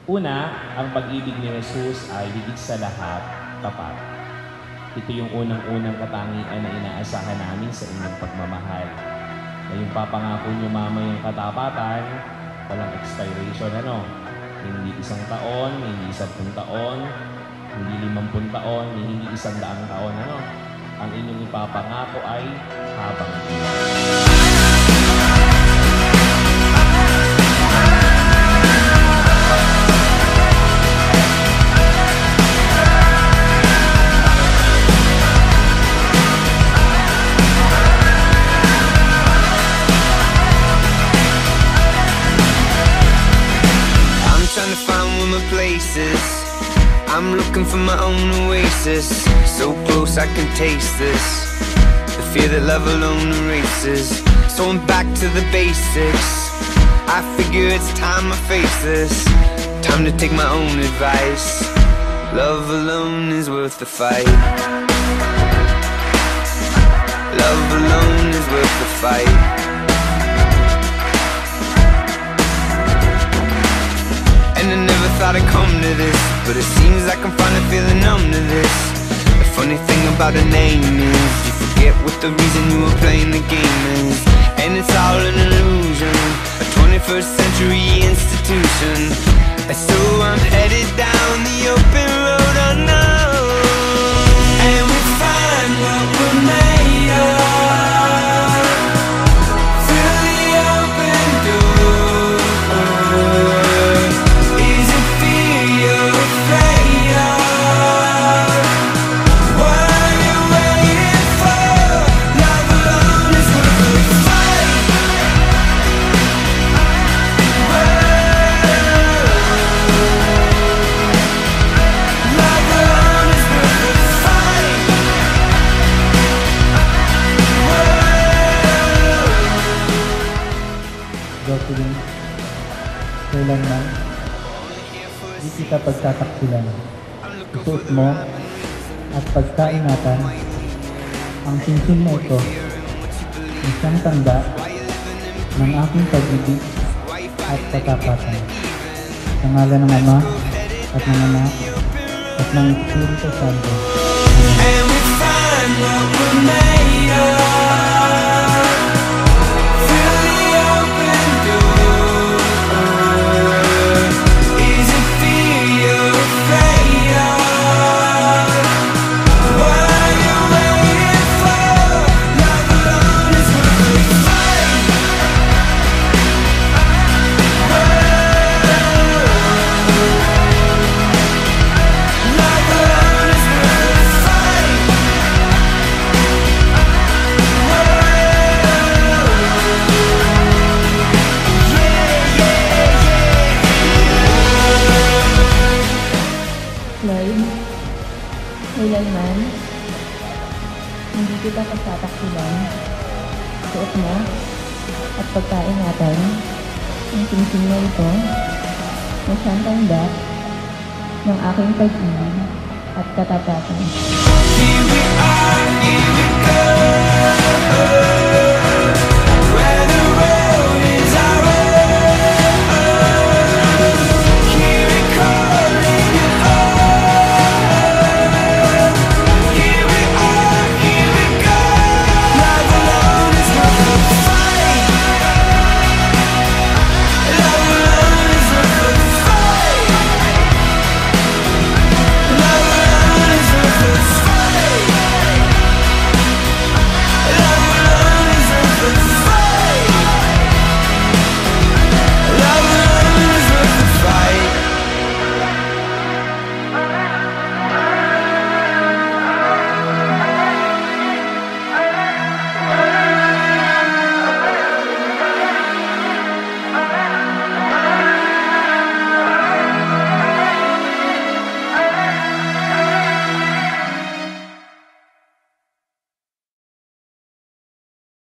Una, ang pag-ibig ni Jesus ay higit sa lahat tapat. Ito yung unang-unang katangian na inaasahan namin sa inyong pagmamahal. Na yung papangako nyo mamayang katapatan, walang expiration Hindi 1 taon, hindi 10 taon, hindi 50 taon, hindi 100 taon Ang inyong ipapangako ay habang buhay. Trying to find where my place is. I'm looking for my own oasis. So close I can taste this, the fear that love alone erases. So I'm back to the basics. I figure it's time I face this. Time to take my own advice. Love alone is worth the fight. Love alone is worth the fight. And I never thought I'd come to this, but it seems like I'm finally feeling numb to this. The funny thing about a name is you forget what the reason you were playing the game is. And it's all an illusion, a 21st century institution. And so I'm headed down the open road unknown. And we find what we're made of through the open door. Jocelyn, kailanman di kita pagtataksilan. Isuot mo at pagkaingatan ang singsing na ito, isang tanda ng aking pag-ibig at katapatan. Sa ngalan ng Ama at ng Anak at ng Espiritu Santo. And we find what we're made of through the open door. Is it fear you're afraid of? What are you waiting for? Love alone is worth the fight. Love alone is worth the fight. Lloyd, kailanman hindi kita pagtataksilan. Suot mo at pagkaingatan ang singsing na ito na siyang tanda ng aking pag-ibig at katapatan. Here we are,